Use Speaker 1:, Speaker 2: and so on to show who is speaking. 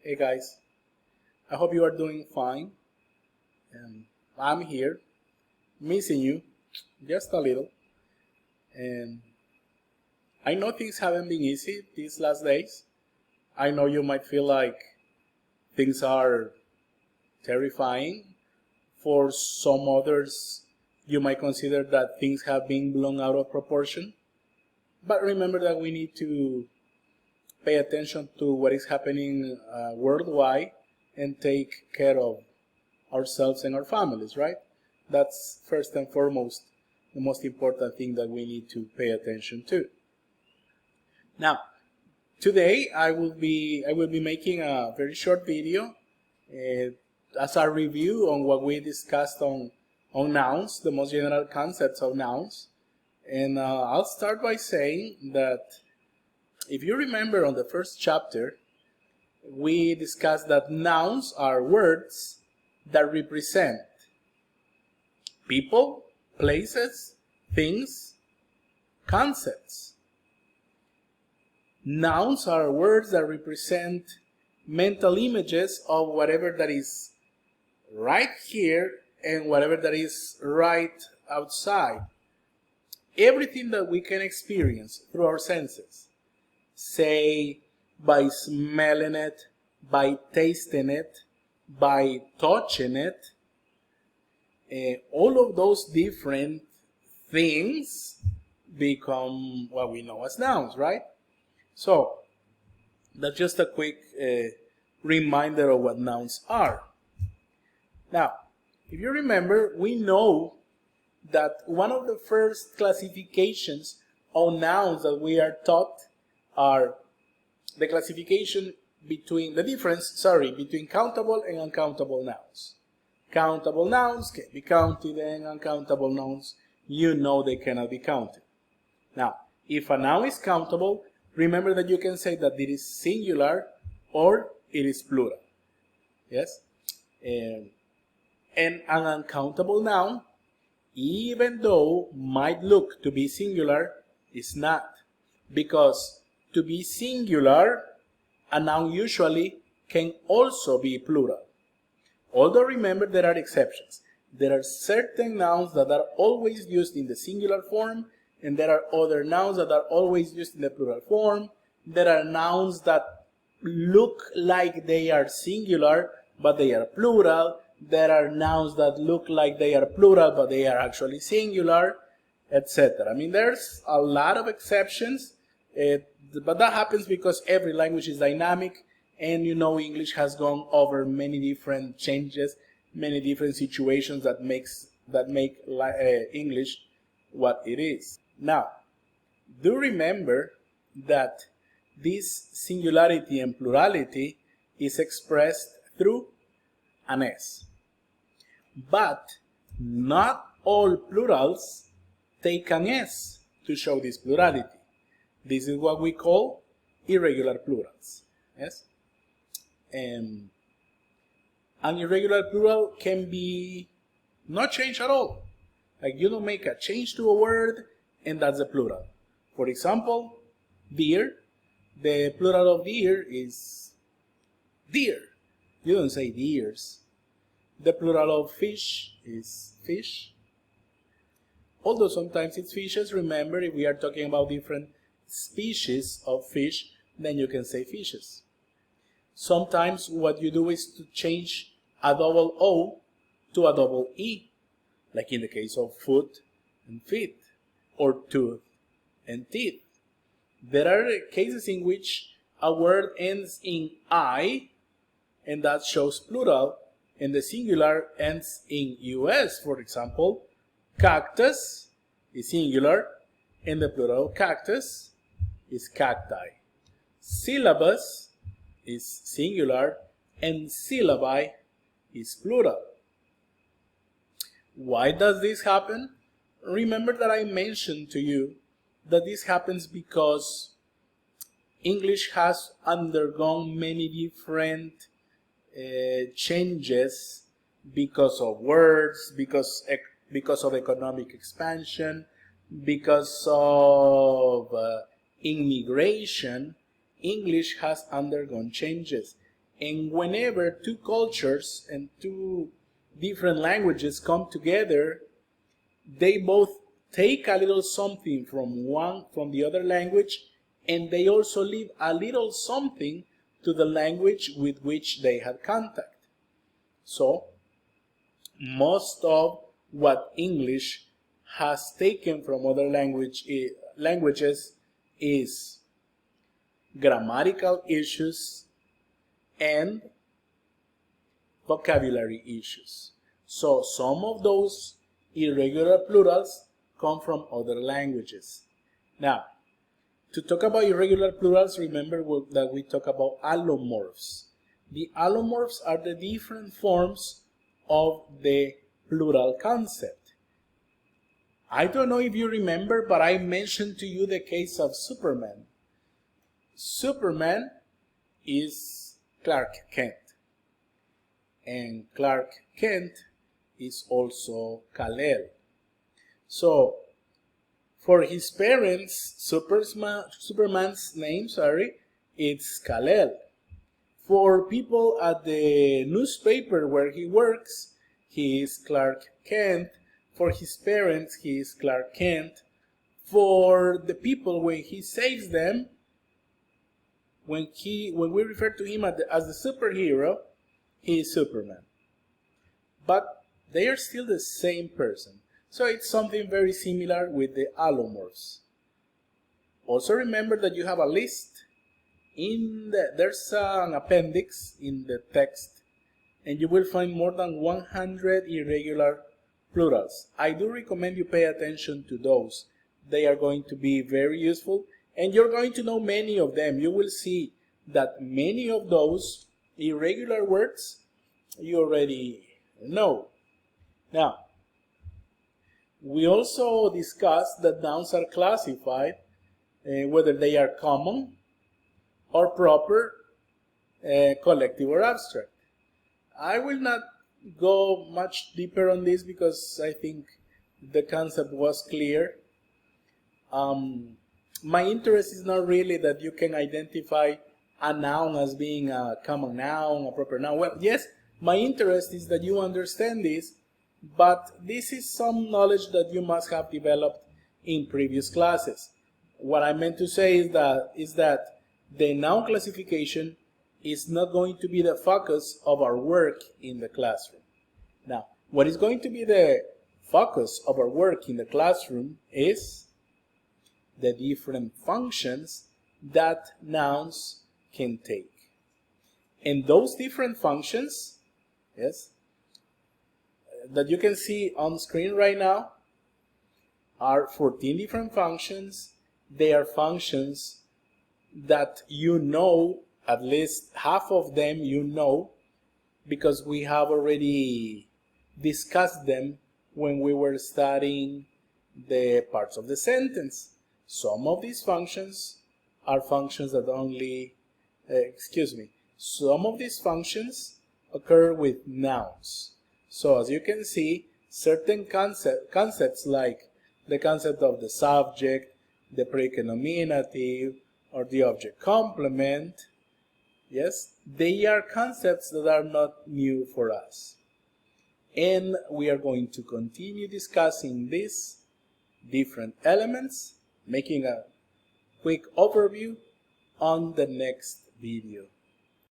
Speaker 1: Hey guys, I hope you are doing fine. I'm here, missing you just a little. And I know things haven't been easy these last days. I know you might feel like things are terrifying. For some others, you might consider that things have been blown out of proportion. But remember that we need to pay attention to what is happening worldwide and take care of ourselves and our families, right? That's first and foremost the most important thing that we need to pay attention to. Now, today I will be making a very short video as a review on what we discussed on nouns, the most general concepts of nouns. And I'll start by saying that if you remember on the first chapter, we discussed that nouns are words that represent people, places, things, concepts. Nouns are words that represent mental images of whatever that is right here and whatever that is right outside. Everything that we can experience through our senses, say by smelling it, by tasting it, by touching it, all of those different things become what we know as nouns, right? So that's just a quick reminder of what nouns are. Now, if you remember, we know that one of the first classifications of nouns that we are taught are the classification between between countable and uncountable nouns. Countable nouns can be counted, and uncountable nouns, you know they cannot be counted. Now, if a noun is countable, remember that you can say that it is singular or it is plural. Yes? And an uncountable noun, even though might look to be singular, is not. Because to be singular, a noun usually can also be plural. Although remember, there are exceptions. There are certain nouns that are always used in the singular form, and there are other nouns that are always used in the plural form. There are nouns that look like they are singular, but they are plural. There are nouns that look like they are plural, but they are actually singular, etc. I mean, there's a lot of exceptions, but that happens because every language is dynamic, and you know English has gone over many different changes, many different situations that make English what it is. Now, do remember that this singularity and plurality is expressed through an S. But not all plurals take an S to show this plurality. This is what we call irregular plurals. Yes? An irregular plural can be not changed at all. Like you don't make a change to a word and that's a plural. For example, deer. The plural of deer is deer. You don't say deers. The plural of fish is fish. Although sometimes it's fishes, remember if we are talking about different species of fish, then you can say fishes. Sometimes what you do is to change a double O to a double E, like in the case of foot and feet, or tooth and teeth. There are cases in which a word ends in I, and that shows plural, and the singular ends in US. For example, cactus is singular, and the plural of cactus is cacti. Syllabus is singular, and syllabi is plural. Why does this happen? Remember that I mentioned to you that this happens because English has undergone many different changes because of words, because of economic expansion, because of immigration. English has undergone changes, And whenever two cultures and two different languages come together, they both take a little something from the other language, and they also leave a little something to the language with which they had contact. So most of what English has taken from other languages is grammatical issues and vocabulary issues. So some of those irregular plurals come from other languages. Now, to talk about irregular plurals, remember that we talk about allomorphs. The allomorphs are the different forms of the plural concept. I don't know if you remember, but I mentioned to you the case of Superman. Superman is Clark Kent, and Clark Kent is also Kal-El. So for his parents, Superman's name, it's Kal-El. For people at the newspaper where he works, he is Clark Kent. For his parents, he is Clark Kent. For the people, when he saves them, when we refer to him as the superhero, he is Superman. But they are still the same person. So it's something very similar with the allomorphs. Also remember that you have a list. There's an appendix in the text, and you will find more than 100 irregular plurals. I do recommend you pay attention to those. They are going to be very useful, and you're going to know many of them. You will see that many of those irregular words you already know. Now, we also discussed that nouns are classified whether they are common or proper, collective or abstract. I will not go much deeper on this because I think the concept was clear. My interest is not really that you can identify a noun as being a common noun, a proper noun. Well, yes, my interest is that you understand this, but this is some knowledge that you must have developed in previous classes. What I meant to say is that the noun classification is not going to be the focus of our work in the classroom. Now, what is going to be the focus of our work in the classroom is the different functions that nouns can take. And those different functions, yes, that you can see on screen right now are 14 different functions. They are functions that you know, at least half of them you know, because we have already discussed them when we were studying the parts of the sentence. Some of these functions are functions that some of these functions occur with nouns. So as you can see, certain concepts like the concept of the subject, the predicate nominative, or the object complement, yes, they are concepts that are not new for us. And we are going to continue discussing these different elements, making a quick overview on the next video.